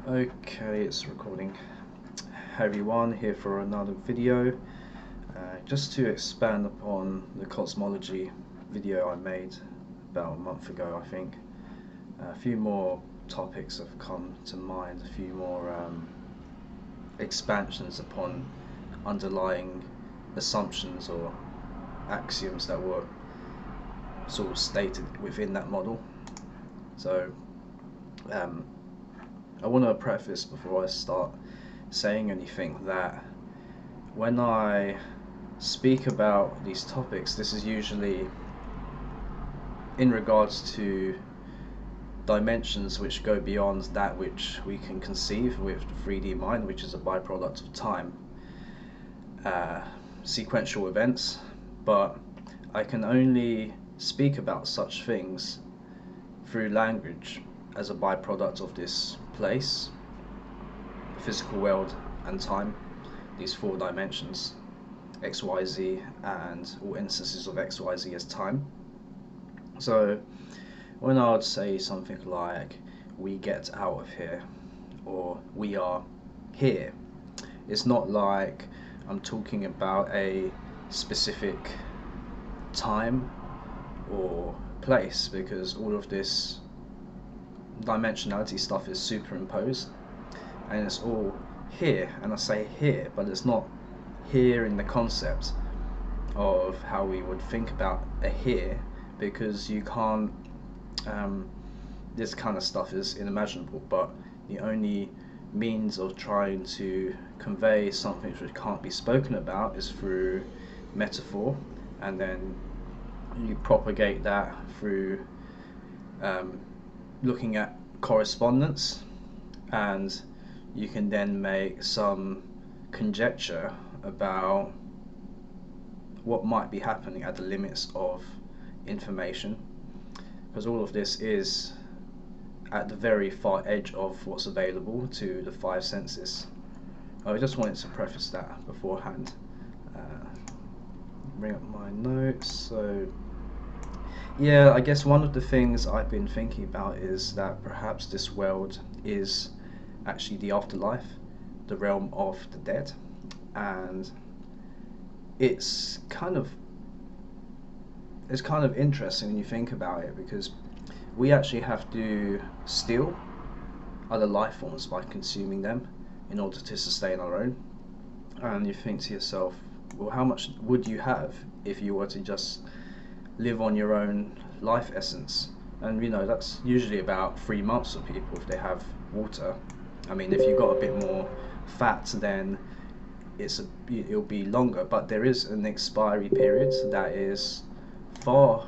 Okay, it's recording. Hey everyone, here for another video. Just to expand upon the cosmology video I made about a month ago, I think. A few more topics have come to mind, a few more expansions upon underlying assumptions or axioms that were sort of stated within that model. So, um, I want to preface before I start saying anything that when I speak about these topics, this is usually in regards to dimensions which go beyond that which we can conceive with the 3D mind, which is a byproduct of time, uh, sequential events, but I can only speak about such things through language as a byproduct of this place, physical world, and time, these four dimensions, XYZ, and all instances of XYZ as time. So when I would say something like we get out of here or we are here, it's not like I'm talking about a specific time or place, because all of this dimensionality stuff is superimposed and it's all here. And I say here, but it's not here in the concept of how we would think about a here, because you can't this kind of stuff is unimaginable, but the only means of trying to convey something which can't be spoken about is through metaphor, and then you propagate that through looking at correspondence, and you can then make some conjecture about what might be happening at the limits of information, because all of this is at the very far edge of what's available to the five senses. I just wanted to preface that beforehand. Bring up my notes. So yeah, I guess one of the things I've been thinking about is that perhaps this world is actually the afterlife, the realm of the dead, and it's kind of interesting when you think about it, because we actually have to steal other life forms by consuming them in order to sustain our own. And you think to yourself, well, how much would you have if you were to just live on your own life essence? And that's usually about 3 months for people if they have water. I mean, if you've got a bit more fat, then it'll be longer, but there is an expiry period that is far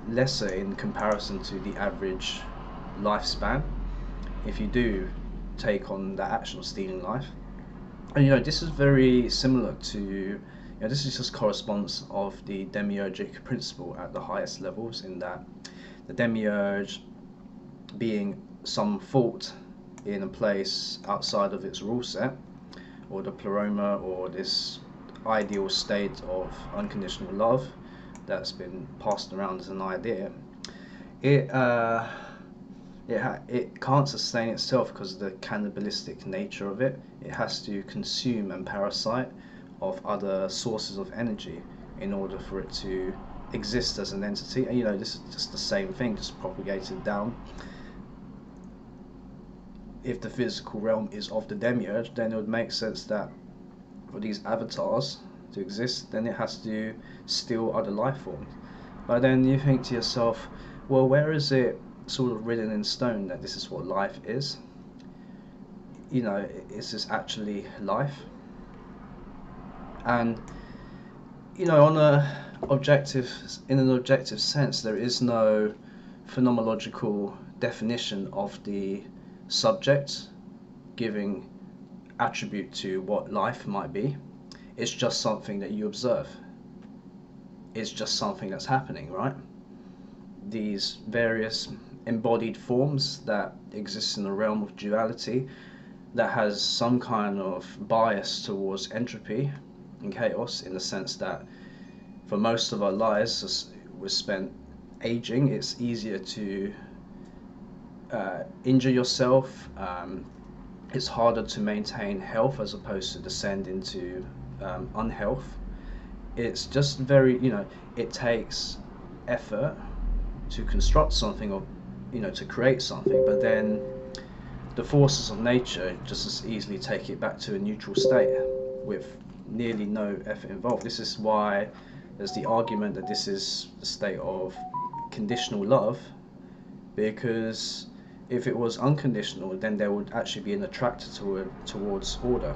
lesser in comparison to the average lifespan if you do take on the action of stealing life. And this is very similar to, this is just corresponds of the demiurgic principle at the highest levels, in that the demiurge being some thought in a place outside of its rule set, or the pleroma, or this ideal state of unconditional love that's been passed around as an idea, it can't sustain itself because of the cannibalistic nature of it. It has to consume and parasite of other sources of energy in order for it to exist as an entity. And this is just the same thing, just propagated down. If the physical realm is of the demiurge, then it would make sense that for these avatars to exist, then it has to steal other life forms. But then you think to yourself, well, where is it sort of written in stone that this is what life is? Is this actually life? And on in an objective sense, there is no phenomenological definition of the subject giving attribute to what life might be. It's just something that you observe. It's just something that's happening, right? These various embodied forms that exist in the realm of duality, that has some kind of bias towards entropy and chaos, in the sense that for most of our lives we're spent aging. It's easier to injure yourself. It's harder to maintain health as opposed to descend into unhealth. It's just very, it takes effort to construct something, or to create something, but then the forces of nature just as easily take it back to a neutral state with nearly no effort involved. This is why there's the argument that this is the state of conditional love, because if it was unconditional, then there would actually be an attractor towards order.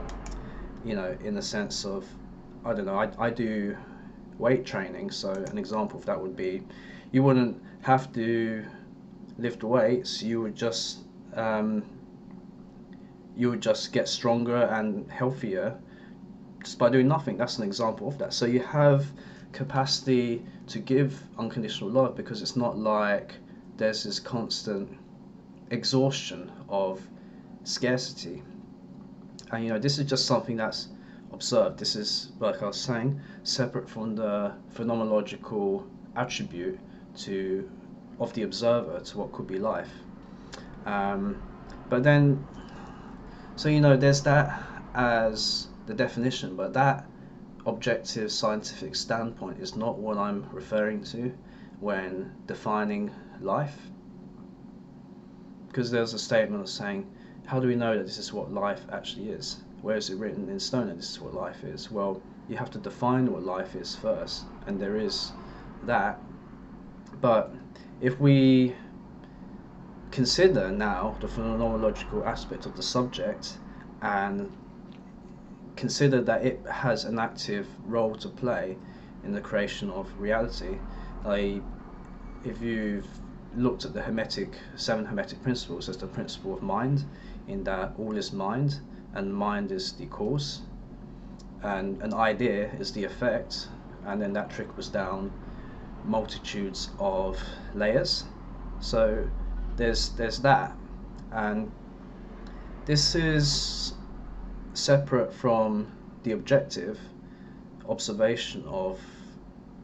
In the sense of, I don't know, I do weight training, so an example of that would be, you wouldn't have to lift weights, you would just get stronger and healthier just by doing nothing. That's an example of that. So you have capacity to give unconditional love, because it's not like there's this constant exhaustion of scarcity. And this is just something that's observed. This is, like I was saying, separate from the phenomenological attribute of the observer to what could be life. But then, so there's that as the definition, but that objective scientific standpoint is not what I'm referring to when defining life. Because there's a statement of saying, how do we know that this is what life actually is? Where is it written in stone that this is what life is? Well, you have to define what life is first, and there is that. But if we consider now the phenomenological aspect of the subject, and consider that it has an active role to play in the creation of reality, if you've looked at the seven Hermetic principles, there's the principle of mind, in that all is mind, and mind is the cause, and an idea is the effect, and then that trickles down multitudes of layers. So there's that, and this is separate from the objective observation of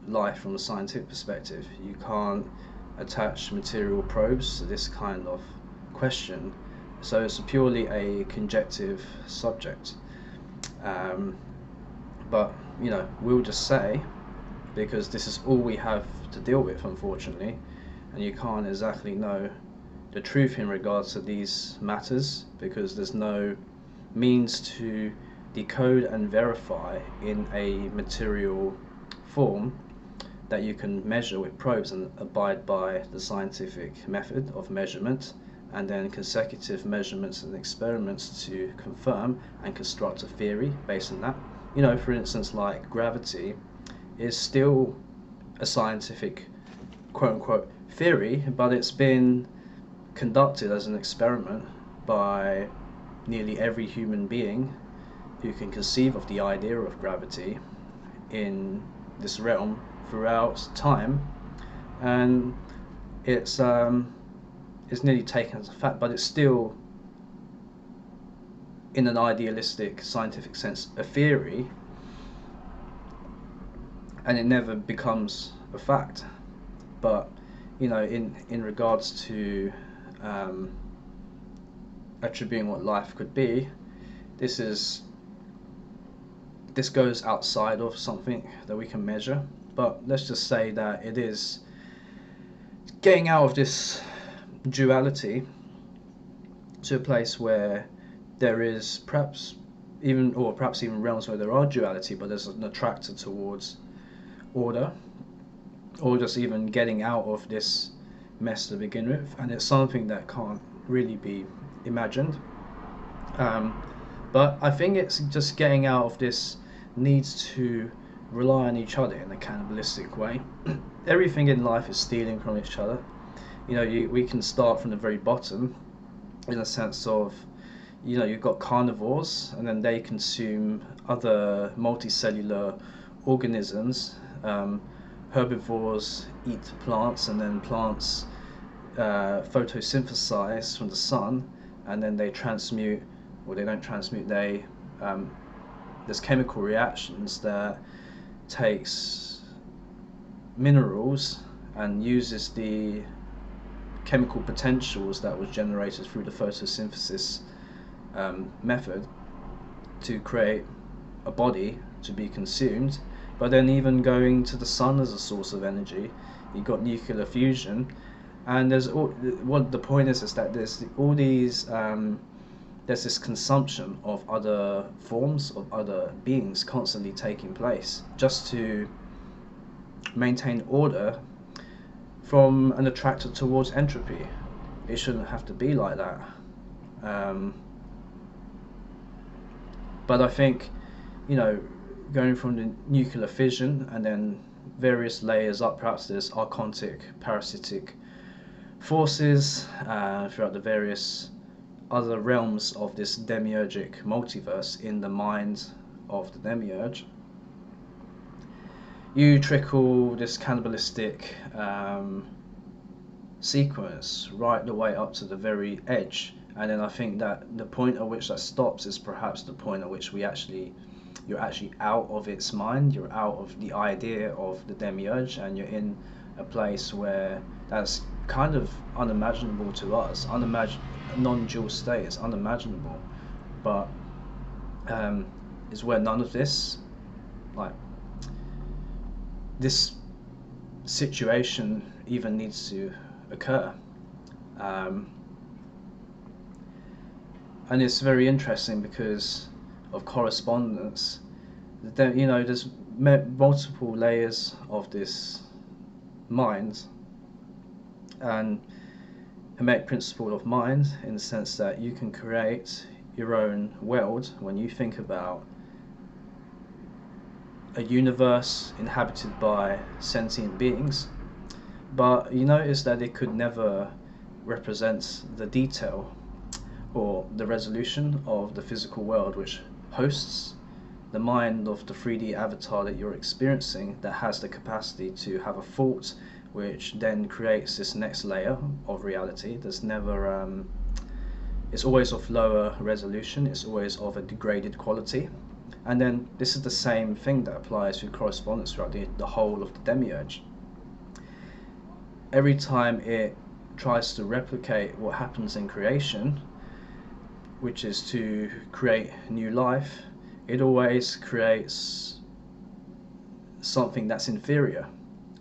life from a scientific perspective. You can't attach material probes to this kind of question, so it's purely a conjective subject. But we'll just say, because this is all we have to deal with, unfortunately, and you can't exactly know the truth in regards to these matters, because there's no means to decode and verify in a material form that you can measure with probes and abide by the scientific method of measurement, and then consecutive measurements and experiments to confirm and construct a theory based on that. For instance, like gravity is still a scientific quote-unquote theory, but it's been conducted as an experiment by nearly every human being who can conceive of the idea of gravity in this realm throughout time, and it's nearly taken as a fact, but it's still, in an idealistic scientific sense, a theory, and it never becomes a fact. But in regards to attributing what life could be, this goes outside of something that we can measure. But let's just say that it is getting out of this duality to a place where there is perhaps even realms where there are duality, but there's an attractor towards order, or just even getting out of this mess to begin with, and it's something that can't really be imagined. But I think it's just getting out of this needs to rely on each other in a cannibalistic way. Everything in life is stealing from each other. We can start from the very bottom, in a sense of, you've got carnivores, and then they consume other multicellular organisms. Herbivores eat plants, and then plants photosynthesize from the sun, and then they transmute, or they don't transmute, there's chemical reactions that takes minerals and uses the chemical potentials that was generated through the photosynthesis method to create a body to be consumed. But then even going to the sun as a source of energy, you got nuclear fusion, and there's all, what the point is that there's all these there's this consumption of other forms of other beings constantly taking place just to maintain order from an attractor towards entropy. It shouldn't have to be like that. But I think, going from the nuclear fission and then various layers up, perhaps there's archontic, parasitic forces throughout the various other realms of this demiurgic multiverse in the mind of the demiurge. You trickle this cannibalistic sequence right the way up to the very edge, and then I think that the point at which that stops is perhaps the point at which you're actually out of its mind, you're out of the idea of the demiurge, and you're in a place where that's kind of unimaginable to us. Non-dual state is unimaginable, but is where none of this, like this situation, even needs to occur. And it's very interesting because of correspondence. There's multiple layers of this mind, and Hermetic principle of mind, in the sense that you can create your own world when you think about a universe inhabited by sentient beings, but you notice that it could never represent the detail or the resolution of the physical world which hosts the mind of the 3D avatar that you're experiencing, that has the capacity to have a thought which then creates this next layer of reality. There's never it's always of lower resolution, it's always of a degraded quality. And then this is the same thing that applies to correspondence throughout the whole of the demiurge. Every time it tries to replicate what happens in creation, which is to create new life, it always creates something that's inferior.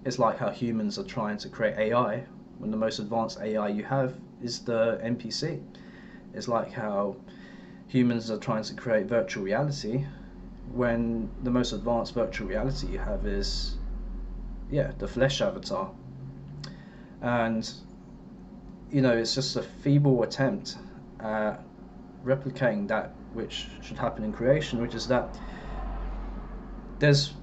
It's like how humans are trying to create AI when the most advanced AI you have is the NPC. It's like how humans are trying to create virtual reality when the most advanced virtual reality you have is, the flesh avatar. And it's just a feeble attempt at replicating that which should happen in creation, which is that there's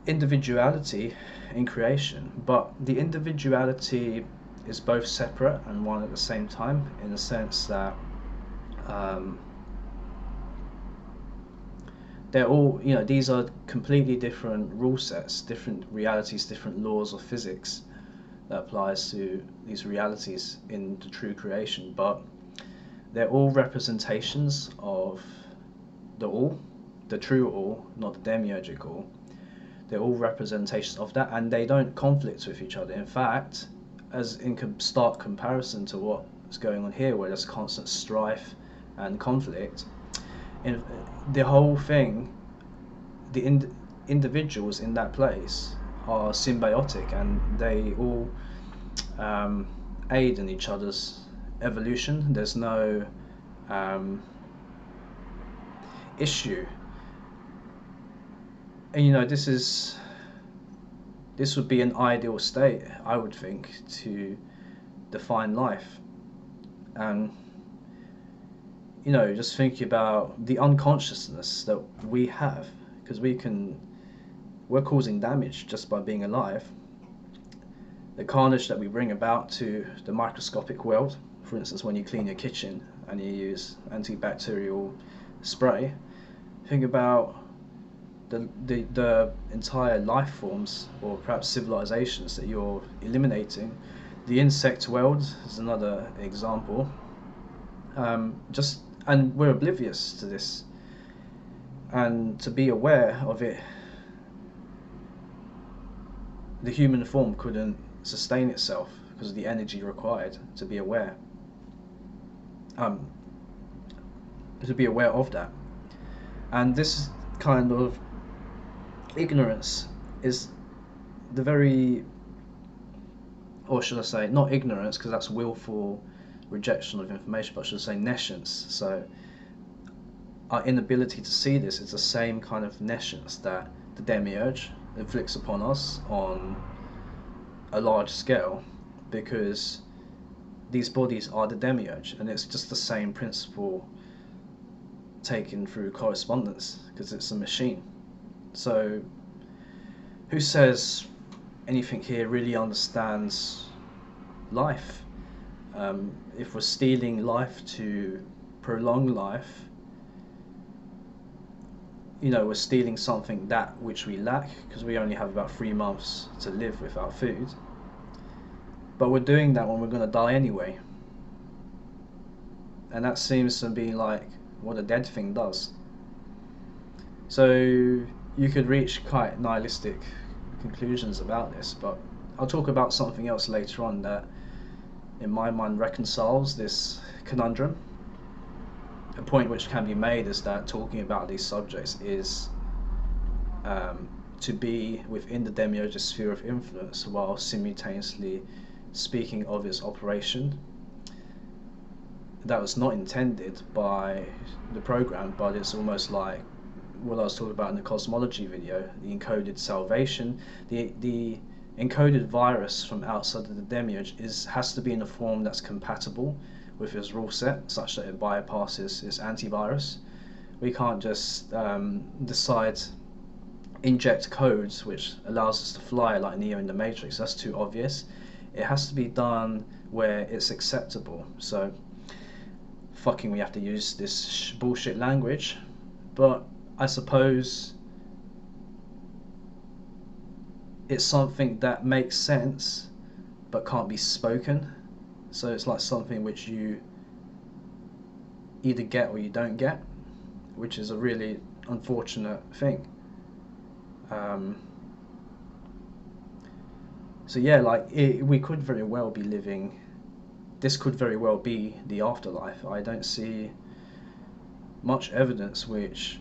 individuality in creation, but the individuality is both separate and one at the same time, in the sense that they're all, these are completely different rule sets, different realities, different laws of physics that applies to these realities in the true creation, but they're all representations of the all, the true all, not the demiurgic all. They're all representations of that, and they don't conflict with each other. In fact, as in stark comparison to what is going on here, where there's constant strife and conflict, in the whole thing, the individuals in that place are symbiotic, and they all aid in each other's evolution. There's no issue. And this would be an ideal state, I would think, to define life. And just thinking about the unconsciousness that we have, because we're causing damage just by being alive. The carnage that we bring about to the microscopic world, for instance, when you clean your kitchen and you use antibacterial spray, think about the entire life forms, or perhaps civilizations, that you're eliminating. The insect world is another example. And we're oblivious to this, and to be aware of it, the human form couldn't sustain itself, because of the energy required to be aware. Um, to be aware of that. And this kind of ignorance is the very, or should I say, not ignorance, because that's willful rejection of information, but I should say nescience. So our inability to see this is the same kind of nescience that the demiurge inflicts upon us on a large scale, because these bodies are the demiurge, and it's just the same principle taken through correspondence, because it's a machine. So who says anything here really understands life? If we're stealing life to prolong life, we're stealing something that which we lack, because we only have about 3 months to live without food. But we're doing that when we're going to die anyway. And that seems to be like what a dead thing does. So you could reach quite nihilistic conclusions about this, but I'll talk about something else later on that in my mind reconciles this conundrum. A point which can be made is that talking about these subjects is to be within the demiurge's sphere of influence while simultaneously speaking of its operation. That was not intended by the program, but it's almost like what I was talking about in the cosmology video, the encoded salvation. The encoded virus from outside of the demiurge has to be in a form that's compatible with his rule set, such that it bypasses its antivirus. We can't just decide inject codes which allows us to fly like Neo in the Matrix. That's too obvious. It has to be done where it's acceptable. So we have to use this bullshit language, but I suppose it's something that makes sense but can't be spoken. So it's like something which you either get or you don't get, which is a really unfortunate thing. So yeah, we could very well be living, this could very well be the afterlife. I don't see much evidence which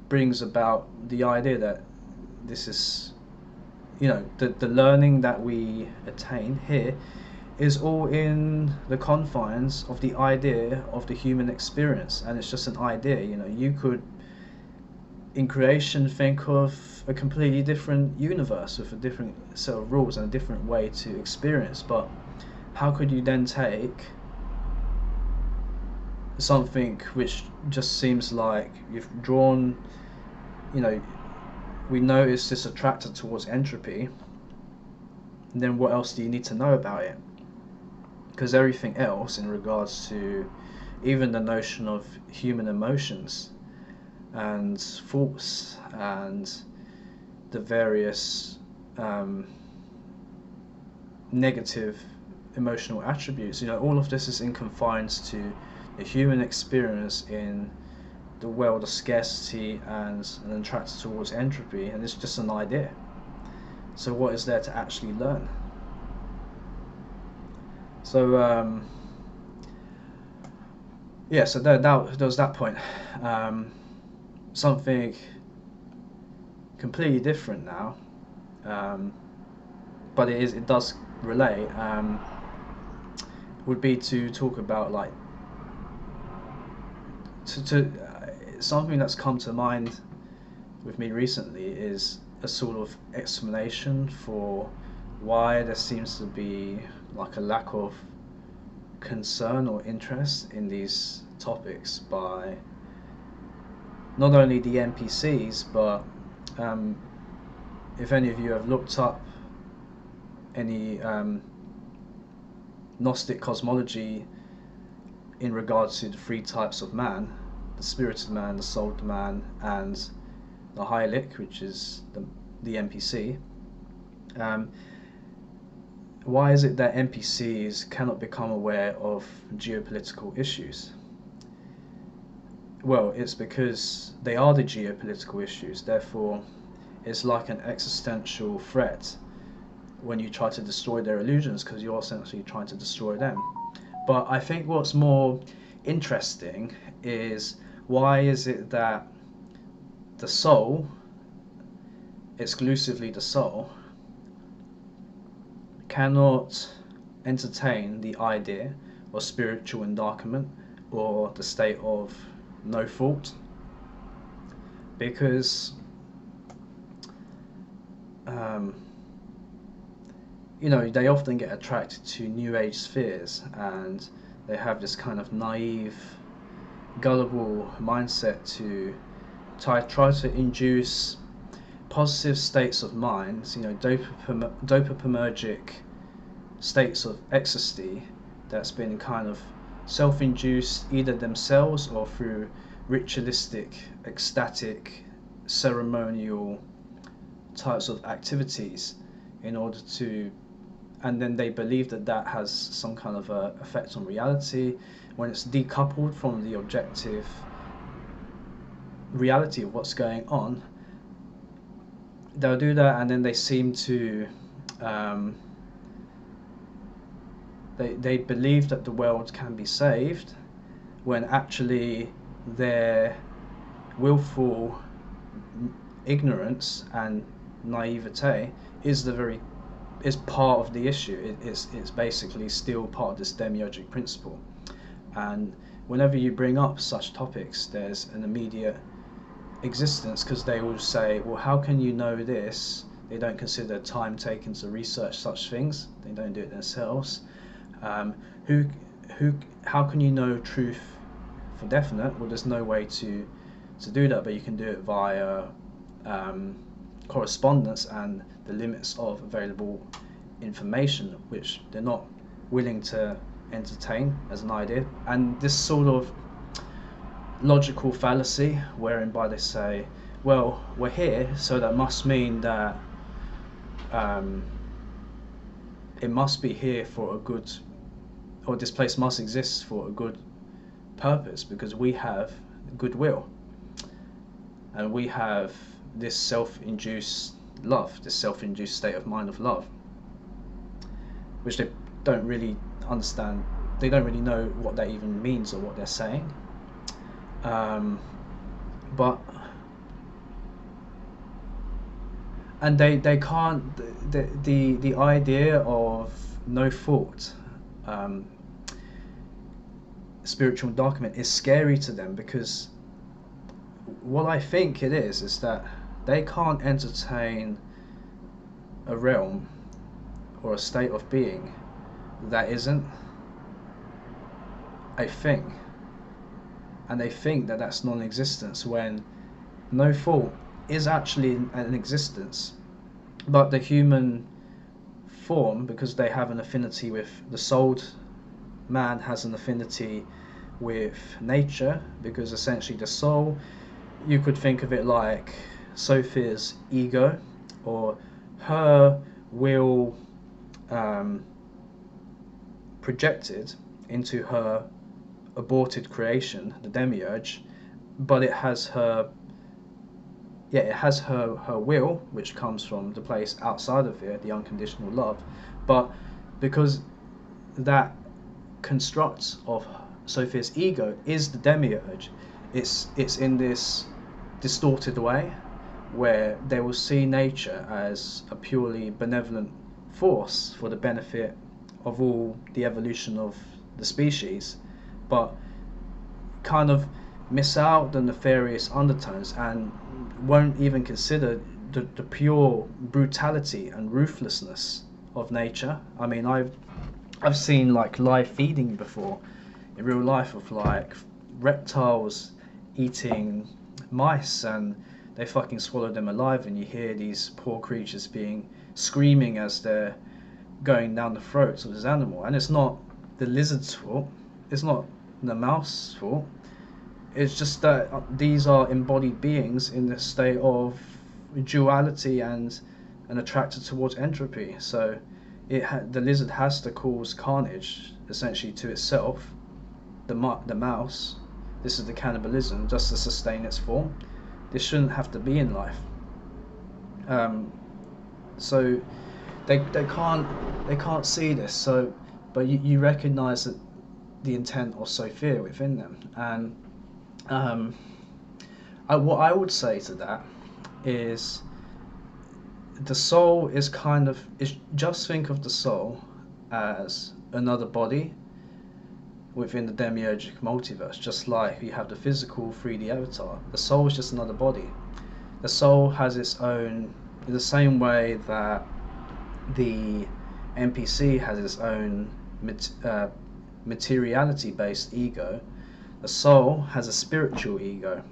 brings about the idea that this is, the learning that we attain here is all in the confines of the idea of the human experience, and it's just an idea. You could in creation think of a completely different universe with a different set of rules and a different way to experience, but how could you then take something which just seems like you've drawn, we notice this attractor towards entropy, and then what else do you need to know about it? Because everything else in regards to even the notion of human emotions and thoughts and the various negative emotional attributes, all of this is in confines to the human experience in the world of scarcity and an attractor towards entropy, and it's just an idea. So what is there to actually learn? So yeah, so there was that point. Something completely different now, but it does relate. Would be to talk about something that's come to mind with me recently is a sort of explanation for why there seems to be like a lack of concern or interest in these topics by not only the NPCs, but if any of you have looked up any Gnostic cosmology in regards to the 3 types of man, the spirited man, the souled man, and the Hylic, which is the NPC, why is it that NPCs cannot become aware of geopolitical issues? Well, it's because they are the geopolitical issues. Therefore, it's like an existential threat when you try to destroy their illusions, because you're essentially trying to destroy them. But I think what's more interesting is, why is it that the soul, exclusively the soul, cannot entertain the idea of spiritual endarkenment or the state of no fault? Because they often get attracted to new age spheres, and they have this kind of naive, gullible mindset to try to induce positive states of mind, dopaminergic states of ecstasy that's been kind of self-induced either themselves or through ritualistic, ecstatic, ceremonial types of activities, in order to, and then they believe that that has some kind of a effect on reality when it's decoupled from the objective reality of what's going on. They'll do that, and then they seem to they believe that the world can be saved, when actually their willful ignorance and naivete is part of the issue. It's basically still part of this demiurgic principle. And whenever you bring up such topics, there's an immediate existence, because they will say, well, how can you know this? They don't consider time taken to research such things. They don't do it themselves. How can you know truth for definite? Well, there's no way to do that, but you can do it via correspondence and the limits of available information, which they're not willing to entertain as an idea. And this sort of logical fallacy, whereby they say, well, we're here, so that must mean that it must be here for a good, or this place must exist for a good purpose, because we have goodwill and we have this self-induced love, this self-induced state of mind of love, which they don't really understand. They don't really know what that even means or what they're saying. But and they can't, the idea of no fault, spiritual endarkenment, is scary to them, because what I think it is that they can't entertain a realm or a state of being that isn't a thing, and they think that that's non-existence, when no fault is actually an existence. But the human form, because they have an affinity with the souled man, has an affinity with nature, because essentially the soul, you could think of it like Sophia's ego, or her will projected into her aborted creation, the demiurge. But it has her will, which comes from the place outside of it, the unconditional love. But because that construct of Sophia's ego is the demiurge, it's in this distorted way, where they will see nature as a purely benevolent force for the benefit of all the evolution of the species, but kind of miss out the nefarious undertones, and won't even consider the pure brutality and ruthlessness of nature. I mean, I've seen like live feeding before in real life, of like reptiles eating mice, and they fucking swallow them alive, and you hear these poor creatures screaming as they're going down the throats of this animal. And it's not the lizard's fault, it's not the mouse's fault, it's just that these are embodied beings in this state of duality and attracted towards entropy. So the lizard has to cause carnage essentially to itself, the mouse. This is the cannibalism, just to sustain its form. This shouldn't have to be in life. So they can't see this. So, but you recognize that the intent or Sophia within them, and um, what I would say to that is the soul is kind of is just think of the soul as another body within the demiurgic multiverse, just like you have the physical 3D avatar. The soul is just another body. The soul has its own, in the same way that the NPC has its own materiality based ego, the soul has a spiritual ego.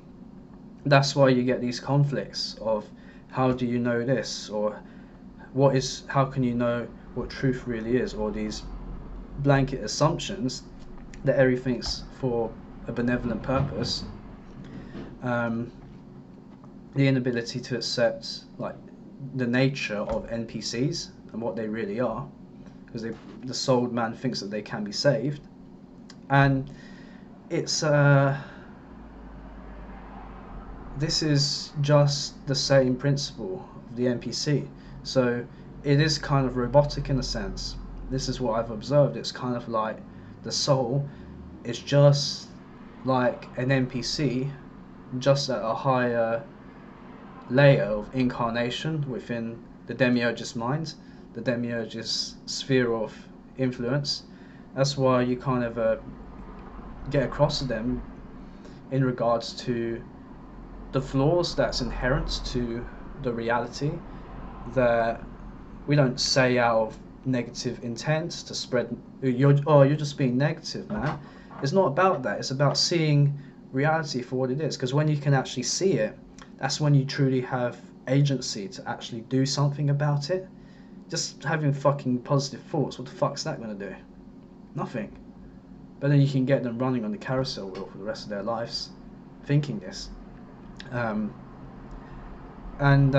That's why you get these conflicts of how do you know this, or how can you know what truth really is, or these blanket assumptions that everything's for a benevolent purpose. um, the inability to accept like the nature of NPCs and what they really are, because the souled man thinks that they can be saved, and it's this is just the same principle of the NPC. So it is kind of robotic in a sense. This is what I've observed. It's kind of like the soul is just like an NPC, just at a higher layer of incarnation within the demiurge's mind, the demiurge's sphere of influence. That's why you kind of get across to them in regards to the flaws that's inherent to the reality, that we don't say out of negative intent to spread you're just being negative, man. It's not about that. It's about seeing reality for what it is, because when you can actually see it, that's when you truly have agency to actually do something about it. Just having fucking positive thoughts, what the fuck's that going to do? Nothing. But then you can get them running on the carousel wheel for the rest of their lives thinking this. um, and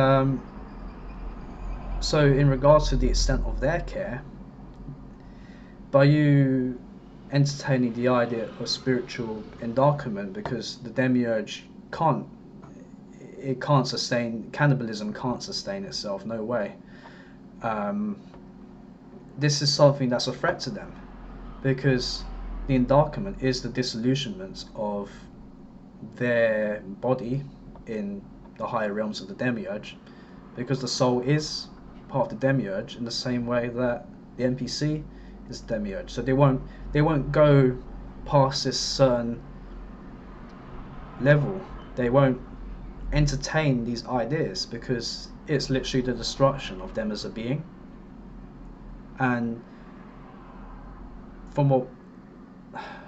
So in regards to the extent of their care, by you entertaining the idea of spiritual endarkment, because the demiurge can't sustain cannibalism, can't sustain itself, no way. um, this is something that's a threat to them, because the endarkment is the disillusionment of their body in the higher realms of the demiurge, because the soul is part of the demiurge in the same way that the NPC is the demiurge. So they won't go past this certain level. They won't entertain these ideas, because it's literally the destruction of them as a being. And from what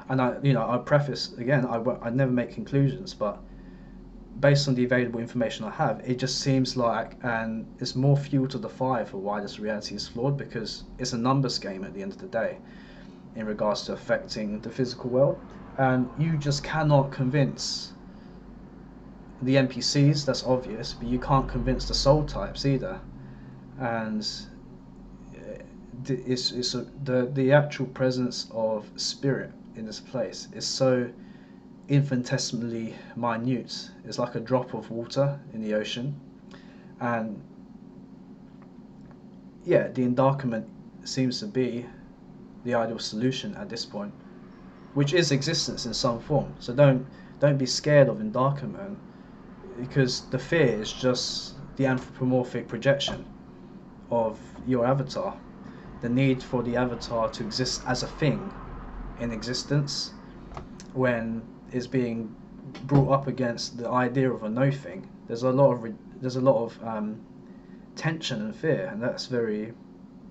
and I preface again, I never make conclusions, but based on the available information I have, it just seems like, and it's more fuel to the fire for why this reality is flawed, because it's a numbers game at the end of the day in regards to affecting the physical world. And you just cannot convince the NPCs, that's obvious, but you can't convince the soul types either. And the actual presence of spirit in this place is so infinitesimally minute. It's like a drop of water in the ocean. And yeah, the endarkment seems to be the ideal solution at this point, which is existence in some form. So don't be scared of endarkment, because the fear is just the anthropomorphic projection of your avatar. The need for the avatar to exist as a thing in existence, when it's being brought up against the idea of a no thing. There's a lot of tension and fear, and that's very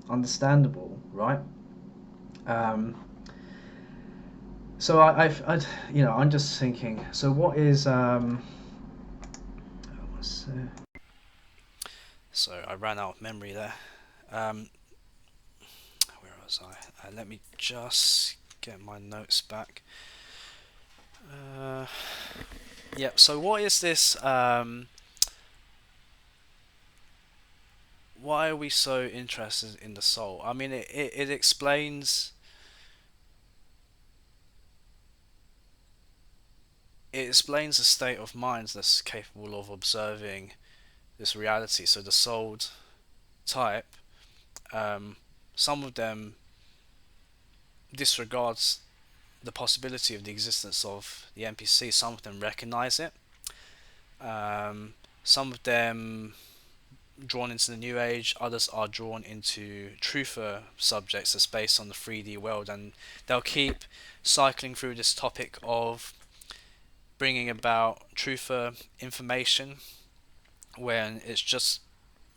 understandable, right? Um, so I'm just thinking. So what is So I ran out of memory there. Um, where was I? Let me just get my notes back. Yeah. So what is this? Why are we so interested in the soul? I mean, it explains. It explains a state of mind that's capable of observing this reality. So the souled type Some of them disregards the possibility of the existence of the NPC. Some of them recognize it. Some of them drawn into the new age, others are drawn into truther subjects that's based on the 3D world, and they'll keep cycling through this topic of bringing about truther information when it's just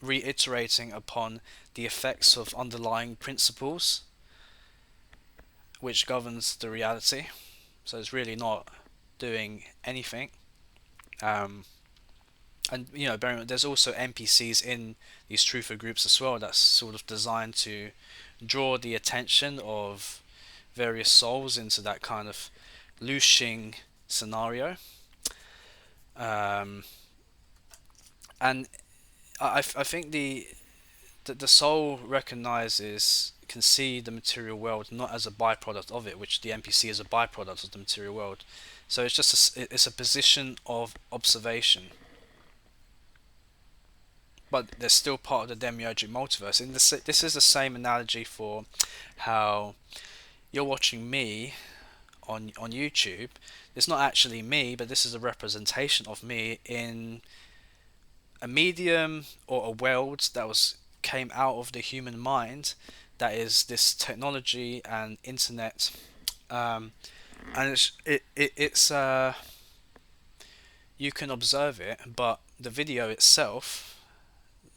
reiterating upon the effects of underlying principles which governs the reality. So it's really not doing anything. Um, and there's also NPCs in these truther groups as well. That's sort of designed to draw the attention of various souls into that kind of looshing scenario. Um, and I think the soul can see the material world not as a byproduct of it, which the NPC is a byproduct of the material world. So it's a position of observation, but they're still part of the demiurgic multiverse. And this is the same analogy for how you're watching me on YouTube. It's not actually me, but this is a representation of me in a medium or a world that was came out of the human mind, that is this technology and internet. um, and it's you can observe it, but the video itself,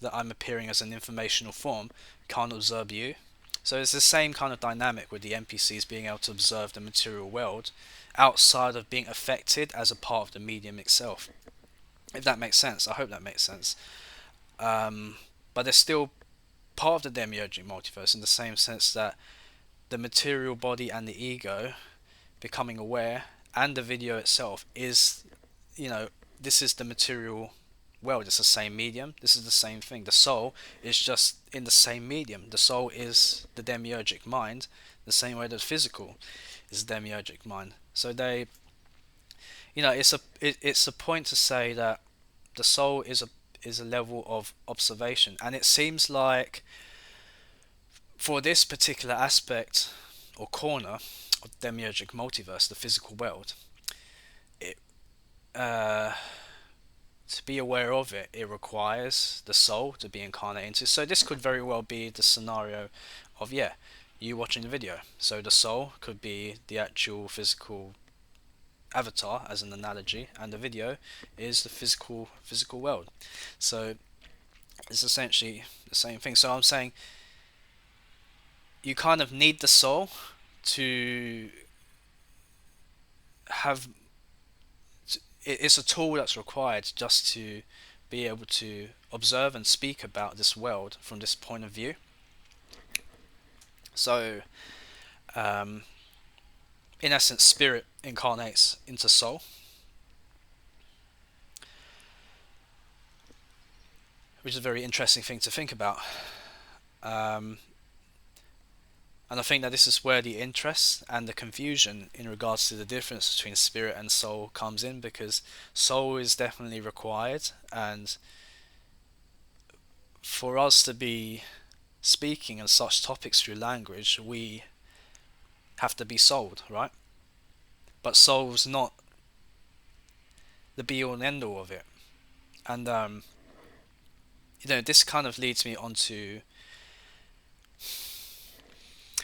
that I'm appearing as an informational form, can't observe you. So it's the same kind of dynamic with the NPCs being able to observe the material world outside of being affected as a part of the medium itself. If that makes sense, I hope that makes sense. Um, but they're still part of the demiurgic multiverse in the same sense that the material body and the ego becoming aware, and the video itself is, you know, this is the material world. It's the same medium. This is the same thing. The soul is just in the same medium. The soul is the demiurgic mind, the same way that physical is the demiurgic mind. So it's a point to say that the soul is a level of observation, and it seems like for this particular aspect or corner of the demiurgic multiverse, the physical world, it to be aware of it, it requires the soul to be incarnated into. So this could very well be the scenario of, yeah, you watching the video. So the soul could be the actual physical avatar, as an analogy, and the video is the physical world. So it's essentially the same thing. So I'm saying you kind of need the soul to have. It's a tool that's required just to be able to observe and speak about this world from this point of view. So, um, in essence, spirit incarnates into soul, which is a very interesting thing to think about. Um, and I think that this is where the interest and the confusion in regards to the difference between spirit and soul comes in, because soul is definitely required, and for us to be speaking on such topics through language, we have to be souled, right? But soul's not the be all and end all of it. And this kind of leads me onto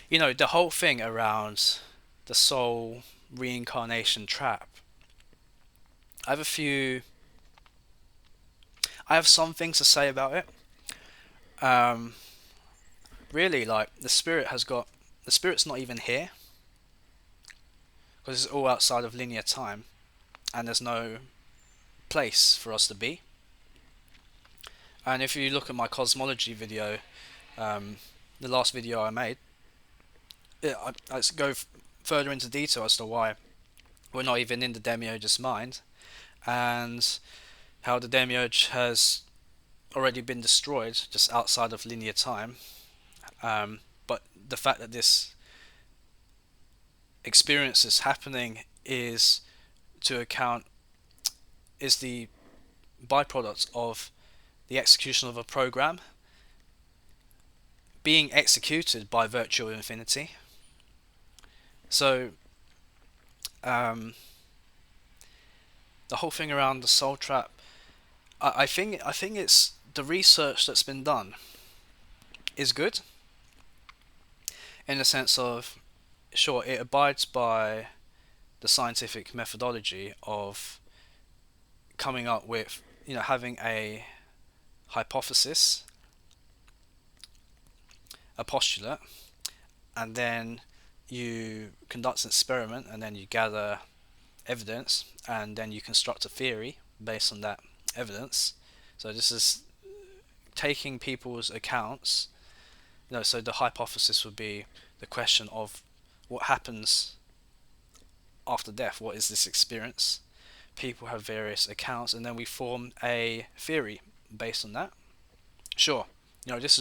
the whole thing around the soul reincarnation trap. I have a few. I have some things to say about it. Um, Really, like the spirit's not even here, because it's all outside of linear time, and there's no place for us to be. And if you look at my cosmology video, um, the last video I made, I go further into detail as to why we're not even in the demiurge's mind, and how the demiurge has already been destroyed just outside of linear time. But the fact that this experience is happening is to account is the byproduct of the execution of a program being executed by virtue of infinity. So the whole thing around the soul trap, I think it's the research that's been done is good in the sense of, sure, it abides by the scientific methodology of coming up with, having a hypothesis, a postulate, and then you conduct an experiment, and then you gather evidence, and then you construct a theory based on that evidence. So this is taking people's accounts. So the hypothesis would be the question of what happens after death. What is this experience? People have various accounts, and then we form a theory based on that. Sure, this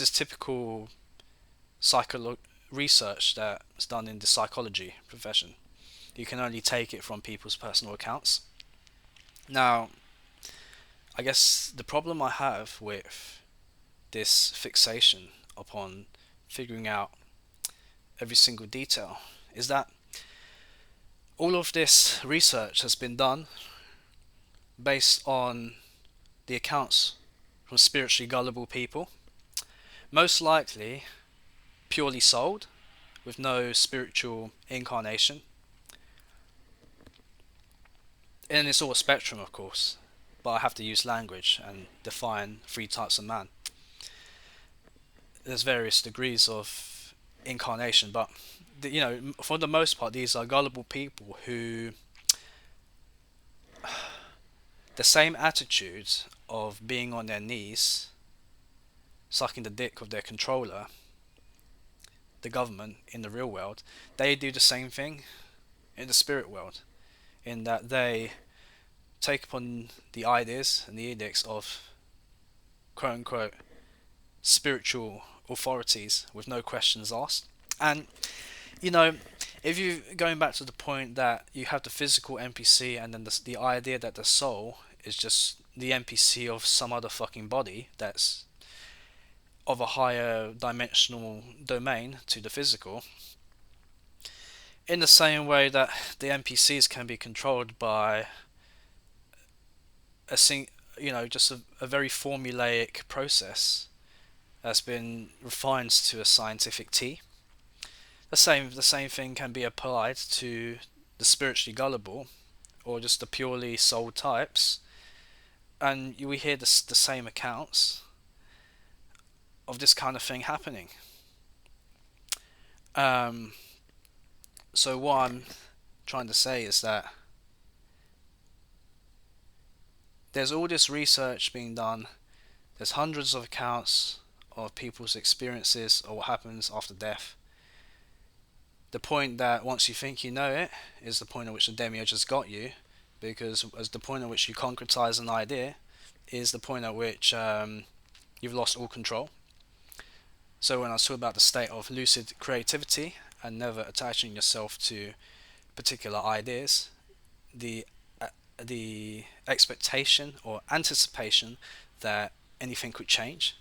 is typical research that's done in the psychology profession. You can only take it from people's personal accounts. Now, I guess the problem I have with this fixation upon figuring out every single detail is that all of this research has been done based on the accounts from spiritually gullible people, most likely purely souled, with no spiritual incarnation. And it's all a spectrum, of course, but I have to use language and define three types of man. There's various degrees of incarnation, but for the most part, these are gullible people who the same attitude of being on their knees, sucking the dick of their controller, the government in the real world, they do the same thing in the spirit world, in that they take upon the ideas and the edicts of quote unquote spiritual authorities with no questions asked. And if you going back to the point that you have the physical NPC, and then the idea that the soul is just the NPC of some other fucking body that's of a higher dimensional domain to the physical, in the same way that the NPCs can be controlled by just a very formulaic process that's been refined to a scientific T. The same thing can be applied to the spiritually gullible, or just the purely soul types, and we hear the same accounts of this kind of thing happening. So what I'm trying to say is that there's all this research being done. There's hundreds of accounts of people's experiences or what happens after death. The point that once you think you know it is the point at which the demiurge has got you, because as the point at which you concretize an idea is the point at which you've lost all control. So when I was talking about the state of lucid creativity and never attaching yourself to particular ideas, the expectation or anticipation that anything could change,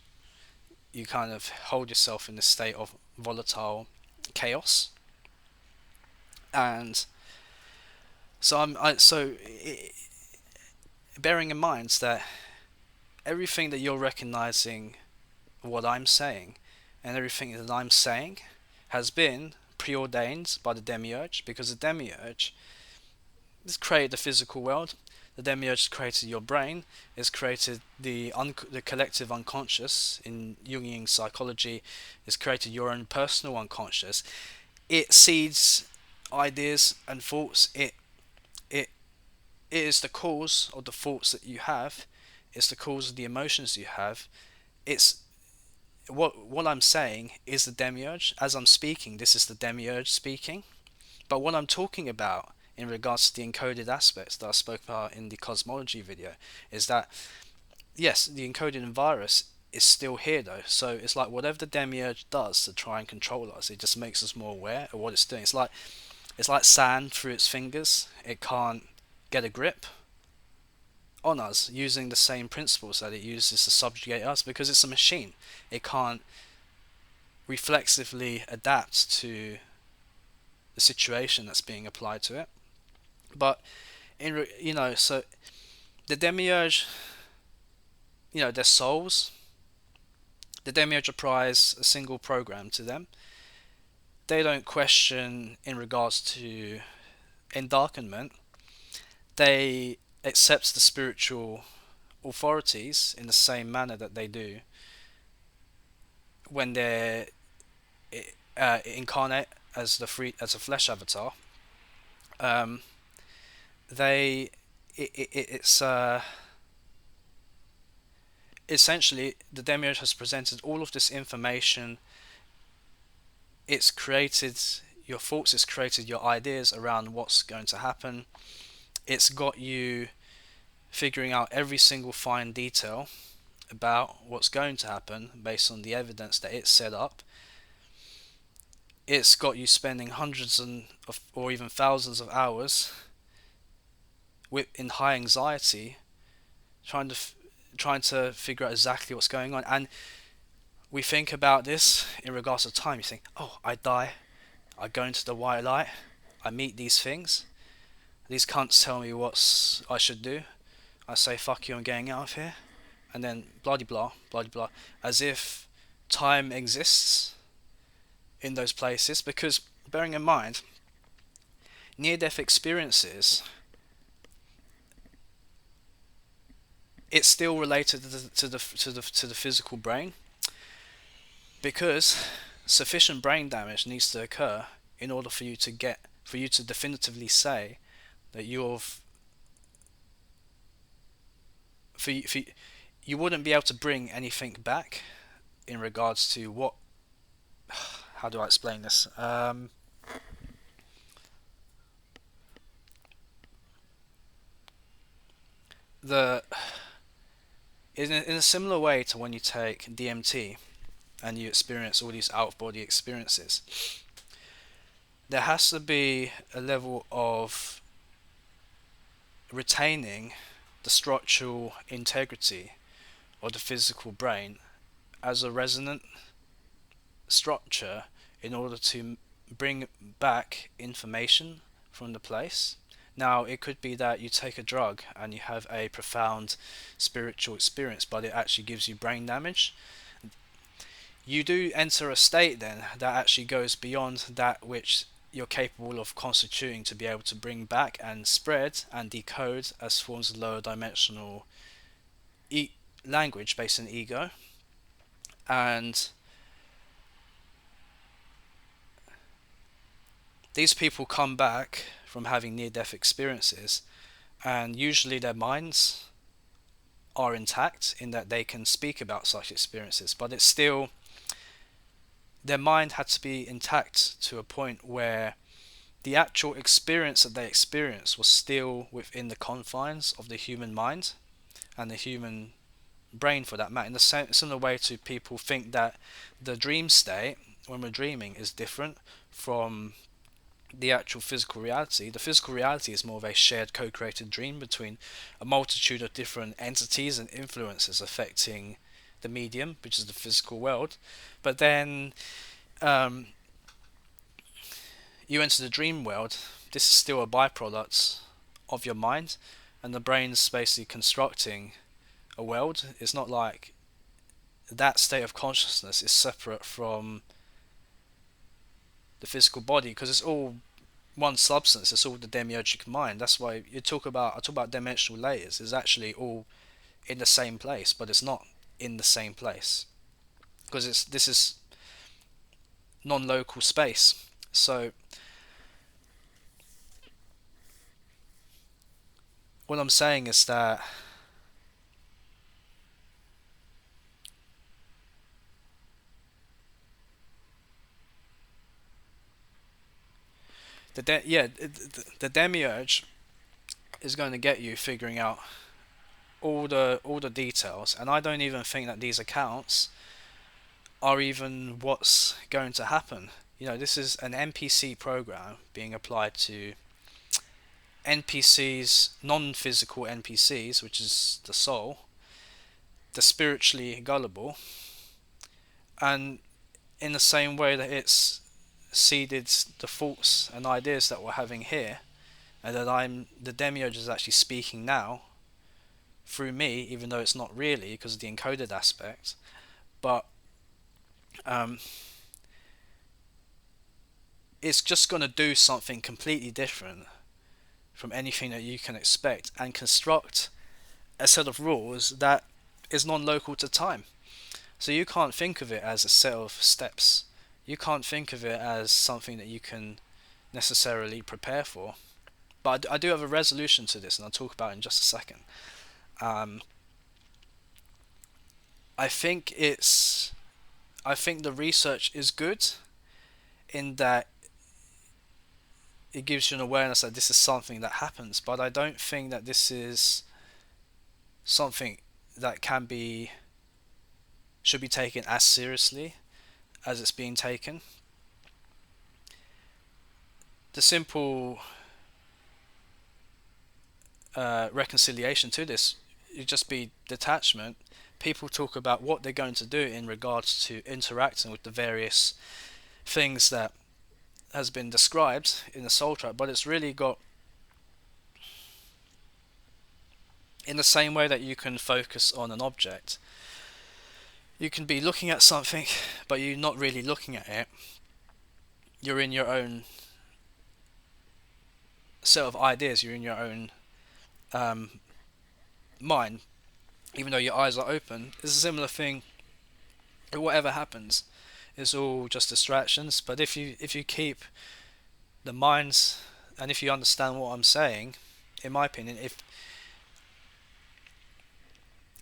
you kind of hold yourself in this state of volatile chaos. And so bearing in mind that everything that you're recognizing what I'm saying and everything that I'm saying has been preordained by the demiurge, because the demiurge has created the physical world. The demiurge has created your brain. It's created the collective unconscious in Jungian psychology. It's created your own personal unconscious. It seeds ideas and thoughts. It is the cause of the thoughts that you have. It's the cause of the emotions you have. It's what I'm saying is the demiurge. As I'm speaking, this is the demiurge speaking. But what I'm talking about in regards to the encoded aspects that I spoke about in the cosmology video is that, yes, the encoded virus is still here though. So it's like whatever the demiurge does to try and control us, it just makes us more aware of what it's doing. It's like sand through its fingers. It can't get a grip on us using the same principles that it uses to subjugate us, because it's a machine. It can't reflexively adapt to the situation that's being applied to it. But so the demiurge, their souls, the demiurge applies a single program to them. They don't question in regards to endarkenment. They accept the spiritual authorities in the same manner that they do when they're incarnate as as a flesh avatar. Um, they it's essentially the demiurge has presented all of this information. It's created your thoughts, it's created your ideas around what's going to happen. It's got you figuring out every single fine detail about what's going to happen based on the evidence that it's set up. It's got you spending hundreds or even thousands of hours in high anxiety trying to figure out exactly what's going on. And we think about this in regards to time. You think, oh, I die, I go into the white light, I meet these things, these cunts tell me what I should do, I say fuck you, I'm getting out of here, and then blah blah blah blah, as if time exists in those places. Because bearing in mind, near-death experiences, it's still related to the physical brain, because sufficient brain damage needs to occur in order for you to definitively say that you wouldn't be able to bring anything back in regards to what. How do I explain this? The in a similar way to when you take DMT and you experience all these out-of-body experiences, there has to be a level of retaining the structural integrity of the physical brain as a resonant structure in order to bring back information from the place. Now, it could be that you take a drug and you have a profound spiritual experience, but it actually gives you brain damage. You do enter a state then that actually goes beyond that which you're capable of constituting to be able to bring back and spread and decode as forms of lower dimensional language based on ego. And these people come back from having near-death experiences, and usually their minds are intact in that they can speak about such experiences, but it's still, their mind had to be intact to a point where the actual experience that they experienced was still within the confines of the human mind and the human brain, for that matter. In the similar way to people think that the dream state when we're dreaming is different from the actual physical reality. The physical reality is more of a shared co-created dream between a multitude of different entities and influences affecting the medium, which is the physical world. But then you enter the dream world. This is still a byproduct of your mind, and the brain's basically constructing a world. It's not like that state of consciousness is separate from the physical body, because it's all one substance. It's all the demiurgic mind. That's why I talk about dimensional layers. It's actually all in the same place, but it's not in the same place because this is non-local space. So what I'm saying is that the demiurge is going to get you figuring out all the details, and I don't even think that these accounts are even what's going to happen. This is an NPC program being applied to NPCs, non-physical NPCs, which is the soul, the spiritually gullible, and in the same way that it's seeded the thoughts and ideas that we're having here, and that the demiurge is actually speaking now through me, even though it's not really because of the encoded aspect, but um, it's just going to do something completely different from anything that you can expect and construct a set of rules that is non-local to time. So you can't think of it as a set of steps. You can't think of it as something that you can necessarily prepare for. But I do have a resolution to this, and I'll talk about it in just a second. Um, I think it's. I think the research is good in that it gives you an awareness that this is something that happens, but I don't think that this is something that should be taken as seriously as it's being taken. The simple reconciliation to this would just be detachment. People talk about what they're going to do in regards to interacting with the various things that has been described in the soul trap, but it's really got, in the same way that you can focus on an object, you can be looking at something but you're not really looking at it. You're in your own set of ideas, you're in your own mind, even though your eyes are open. It's a similar thing. Whatever happens, it's all just distractions. But if you keep the minds, and if you understand what I'm saying, in my opinion, if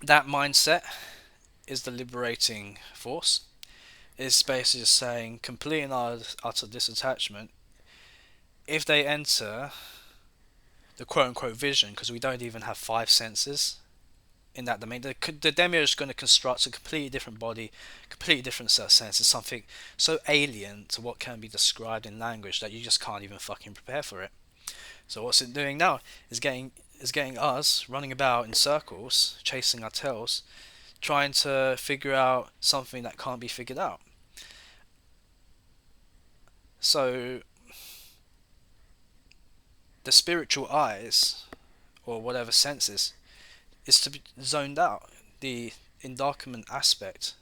that mindset is the liberating force, is basically just saying complete and utter disattachment. If they enter the quote-unquote vision, because we don't even have five senses in that domain, the demiurge is going to construct a completely different body, completely different set of senses, something so alien to what can be described in language that you just can't even fucking prepare for it. So what's it doing now is getting us running about in circles, chasing our tails, trying to figure out something that can't be figured out. So the spiritual eyes, or whatever senses, is to be zoned out. The endarkenment aspect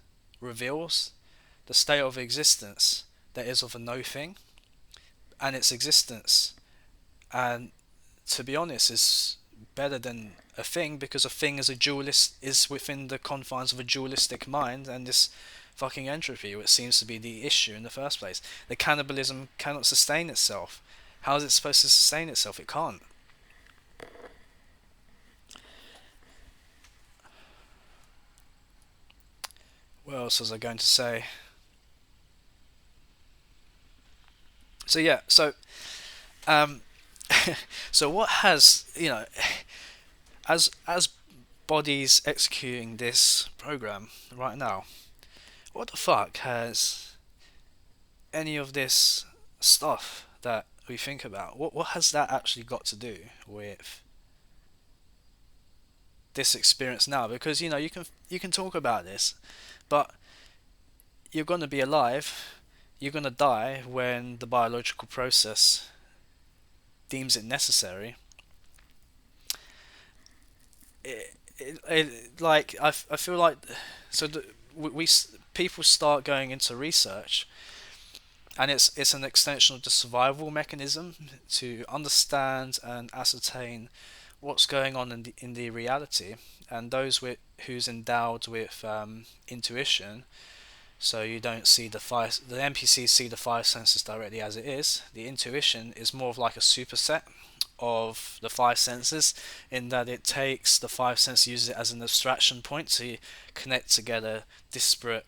reveals the state of existence that is of a no thing, and its existence, and to be honest, is better than a thing, because a thing is within the confines of a dualistic mind, and this fucking entropy, which seems to be the issue in the first place. The cannibalism cannot sustain itself. How is it supposed to sustain itself? It can't. What else was I going to say? So yeah, um, so what has, as bodies executing this program right now, what the fuck has any of this stuff that we think about, what has that actually got to do with this experience now? Because you can talk about this, but you're going to be alive, you're going to die when the biological process deems it necessary. I feel like, so we people start going into research, and it's an extension of the survival mechanism to understand and ascertain what's going on in the reality. And who's endowed with intuition, so you don't see the NPCs see the five senses directly as it is. The intuition is more of like a superset of the five senses, in that it takes the five senses, uses it as an abstraction point to connect together disparate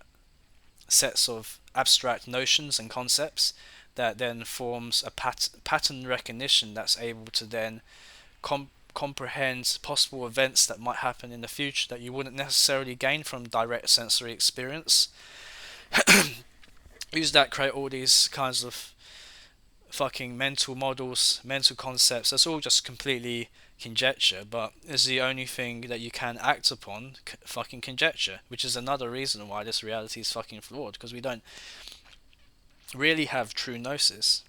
sets of abstract notions and concepts, that then forms a pattern recognition that's able to then comprehend possible events that might happen in the future that you wouldn't necessarily gain from direct sensory experience. Use that, create all these kinds of fucking mental models, mental concepts, that's all just completely conjecture, but is the only thing that you can act upon fucking conjecture, which is another reason why this reality is fucking flawed, because we don't really have true gnosis.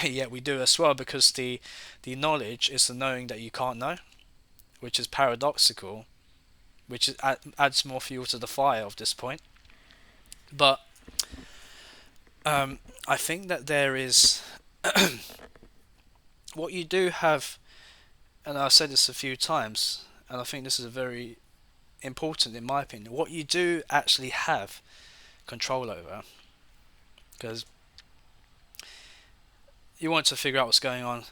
Yet we do as well, because the knowledge is the knowing that you can't know, which is paradoxical, which is, adds more fuel to the fire of this point. But I think that there is what you do have, and I've said this a few times, and I think this is a very important in my opinion. What you do actually have control over, because you want to figure out what's going on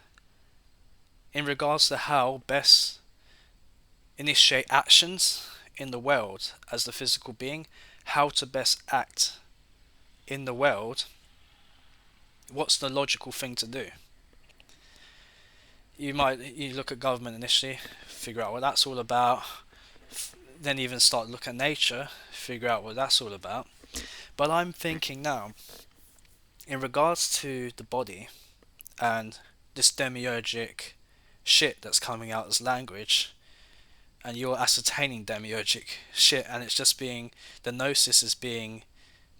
in regards to how best initiate actions in the world as the physical being, how to best act in the world. What's the logical thing to do? You look at government initially, figure out what that's all about, then even start looking at nature, figure out what that's all about. But I'm thinking now, in regards to the body and this demiurgic shit that's coming out as language, and you're ascertaining demiurgic shit, and it's just being, the gnosis is being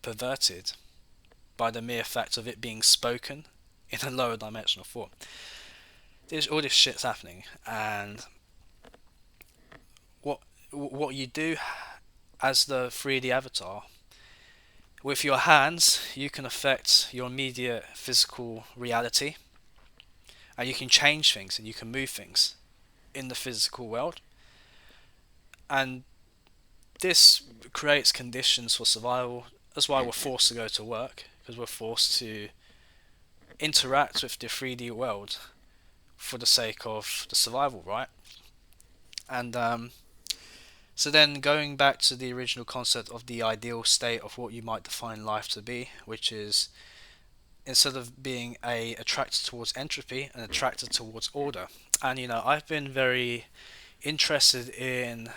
perverted by the mere fact of it being spoken in a lower dimensional form. All this shit's happening, and what you do as the 3D avatar, with your hands you can affect your immediate physical reality, and you can change things and you can move things in the physical world, and this creates conditions for survival. That's why we're forced to go to work, because we're forced to interact with the 3D world for the sake of the survival, right? And so then going back to the original concept of the ideal state of what you might define life to be, which is, instead of being attracted towards entropy, and attracted towards order. And I've been very interested in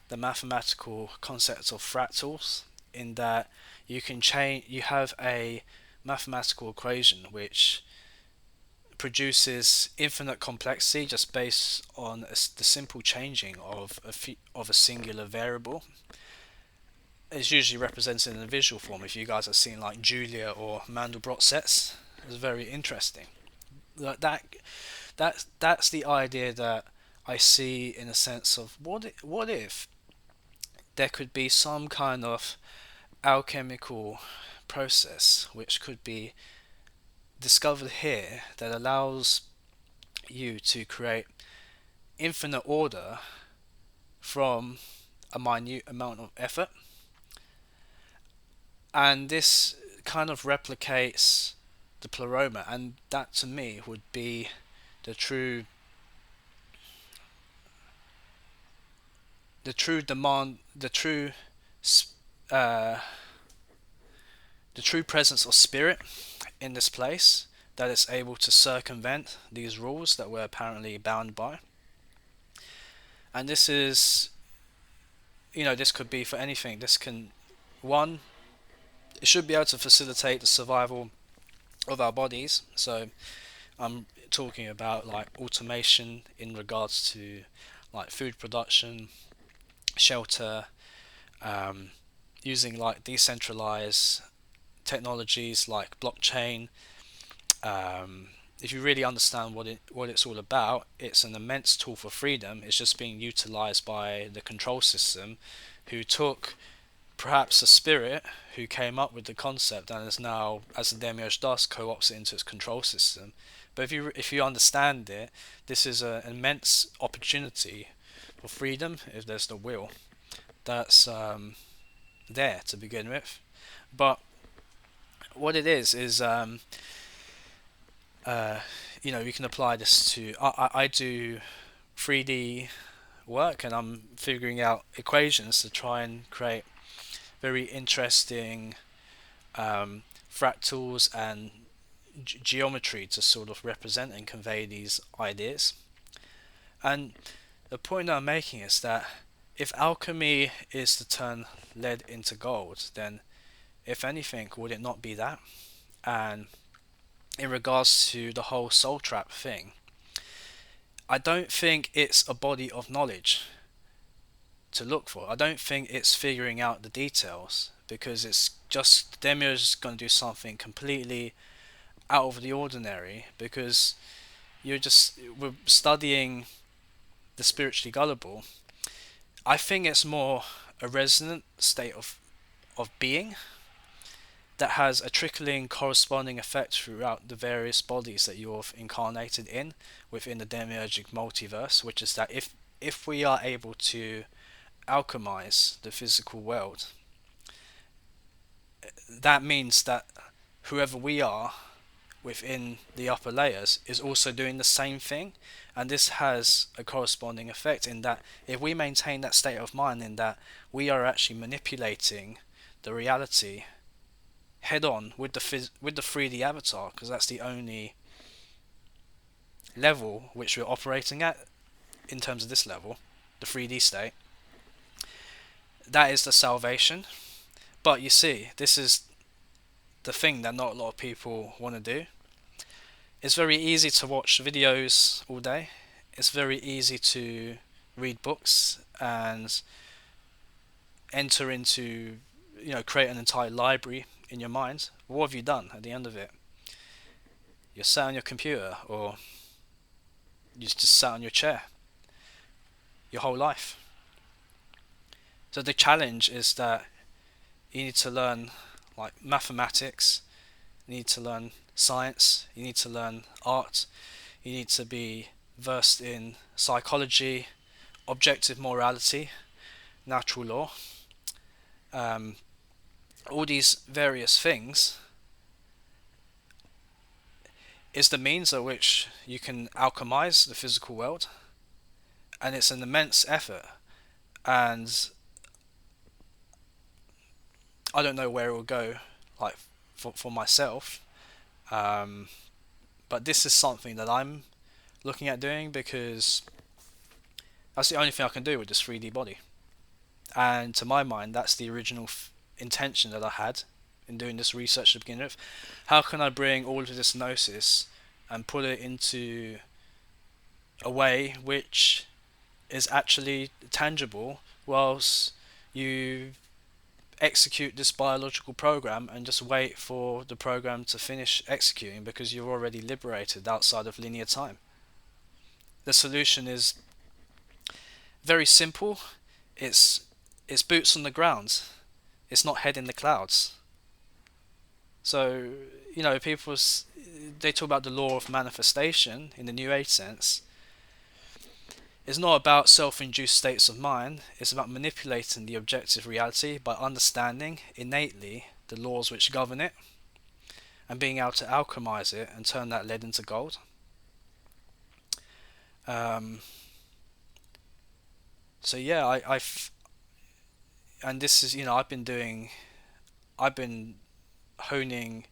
the mathematical concepts of fractals, in that you have a mathematical equation which produces infinite complexity just based on the simple changing of a singular variable. It's usually represented in a visual form. If you guys have seen like Julia or Mandelbrot sets, it's very interesting. That's the idea that I see, in a sense of what if there could be some kind of alchemical process which could be discovered here that allows you to create infinite order from a minute amount of effort, and this kind of replicates the pleroma, and that to me would be the true demand, uh, the true presence of spirit in this place, that is able to circumvent these rules that we're apparently bound by. And this is, this could be for anything. This can, one, it should be able to facilitate the survival of our bodies. So I'm talking about like automation in regards to like food production, shelter, using like decentralized technologies like blockchain. If you really understand what it's all about, it's an immense tool for freedom. It's just being utilized by the control system, who took perhaps a spirit who came up with the concept and is now, as the demiurge does, co-opts it into its control system. But if you understand it, this is an immense opportunity for freedom if there's the will. That's there to begin with. But what it is you can apply this to, I do 3D work, and I'm figuring out equations to try and create very interesting fractals and geometry to sort of represent and convey these ideas. And the point I'm making is that if alchemy is to turn lead into gold, then if anything, would it not be that? And in regards to the whole soul trap thing, I don't think it's a body of knowledge to look for. I don't think it's figuring out the details, because it's just Demiurge is going to do something completely out of the ordinary, because we're studying the spiritually gullible. I think it's more a resonant state of being that has a trickling corresponding effect throughout the various bodies that you've incarnated in within the demiurgic multiverse, which is that if we are able to alchemize the physical world, that means that whoever we are within the upper layers is also doing the same thing. And this has a corresponding effect in that if we maintain that state of mind, in that we are actually manipulating the reality head on with the 3D avatar, because that's the only level which we're operating at in terms of this level, the 3D state. That is the salvation. But you see, this is the thing that not a lot of people want to do. It's very easy to watch videos all day. It's very easy to read books and enter into, create an entire library in your mind. What have you done at the end of it? You're sat on your computer, or you just sat on your chair your whole life. So the challenge is that you need to learn like mathematics, you need to learn science, you need to learn art, you need to be versed in psychology, objective morality, natural law, all these various things is the means at which you can alchemize the physical world, and it's an immense effort. And I don't know where it will go, like for myself, but this is something that I'm looking at doing, because that's the only thing I can do with this 3D body. And to my mind, that's the original intention that I had in doing this research to begin with. How can I bring all of this gnosis and put it into a way which is actually tangible, whilst you execute this biological program and just wait for the program to finish executing, because you're already liberated outside of linear time. The solution is very simple. It's boots on the ground. It's not head in the clouds. So, people, they talk about the law of manifestation in the New Age sense. It's not about self-induced states of mind. It's about manipulating the objective reality by understanding innately the laws which govern it, and being able to alchemize it and turn that lead into gold. So yeah, and this is, I've been honing.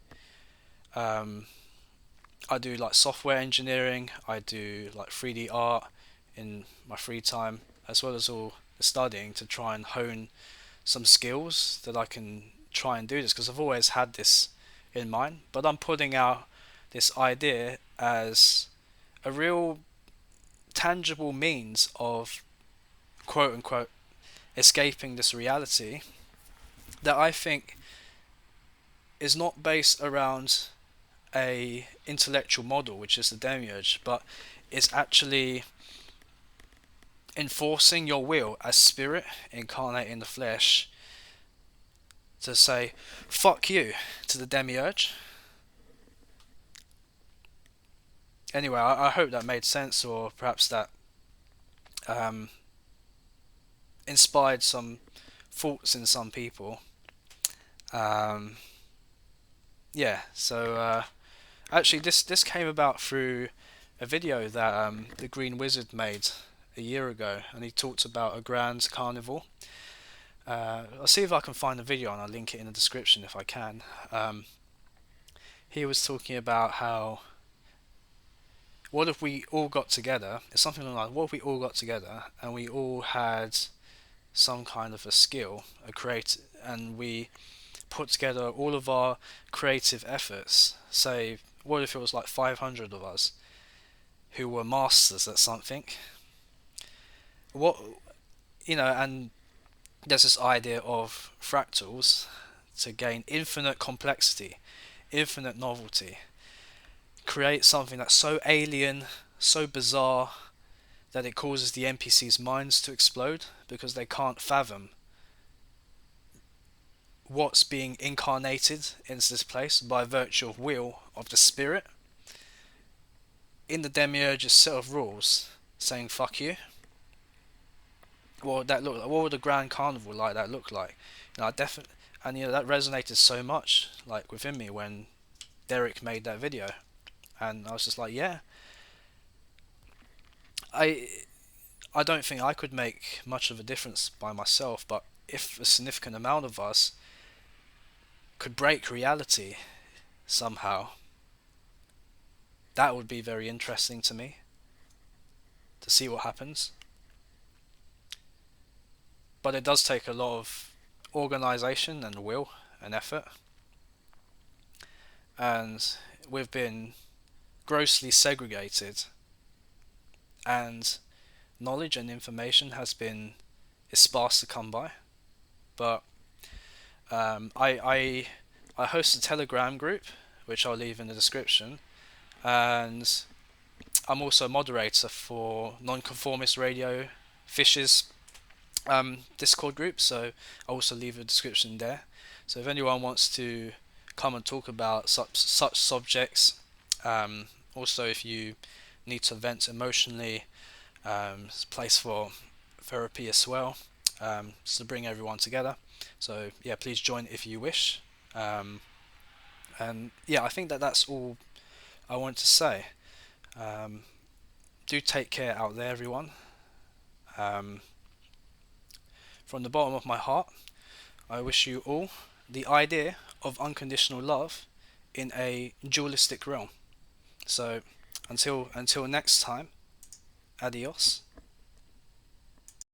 I do like software engineering. I do like 3D art in my free time, as well as all the studying, to try and hone some skills that I can try and do this, because I've always had this in mind, but I'm putting out this idea as a real tangible means of quote unquote escaping this reality that I think is not based around a intellectual model, which is the demiurge, but is actually enforcing your will as spirit incarnate in the flesh to say fuck you to the demiurge. Anyway, I hope that made sense, or perhaps that inspired some thoughts in some people. Yeah, so actually this came about through a video that the Green Wizard made a year ago, and he talked about a grand carnival. I'll see if I can find the video and I'll link it in the description if I can. He was talking about how, what if we all got together, it's something like, what if we all got together and we all had some kind of a skill, and we put together all of our creative efforts, say What if it was like 500 of us who were masters at something? What, and there's this idea of fractals to gain infinite complexity, infinite novelty, create something that's so alien, so bizarre that it causes the NPC's minds to explode because they can't fathom what's being incarnated into this place by virtue of will of the spirit. In the Demiurge's set of rules saying fuck you, what would that look like? What would a grand carnival like that look like? I definitely, and that resonated so much like within me when Derek made that video, and I was just like, yeah, I I don't think I could make much of a difference by myself, but if a significant amount of us could break reality somehow, that would be very interesting to me to see what happens. But it does take a lot of organization and will and effort, and we've been grossly segregated, and knowledge and information has been is sparse to come by. But I host a Telegram group, which I'll leave in the description, and I'm also a moderator for Nonconformist Radio Fish's Discord group, so I'll also leave a description there. So if anyone wants to come and talk about such subjects, also if you need to vent emotionally, it's a place for therapy as well, just to bring everyone together. So yeah, please join if you wish. And yeah, I think that's all I want to say. Do take care out there, everyone. From the bottom of my heart, I wish you all the idea of unconditional love in a dualistic realm. So until next time, adios.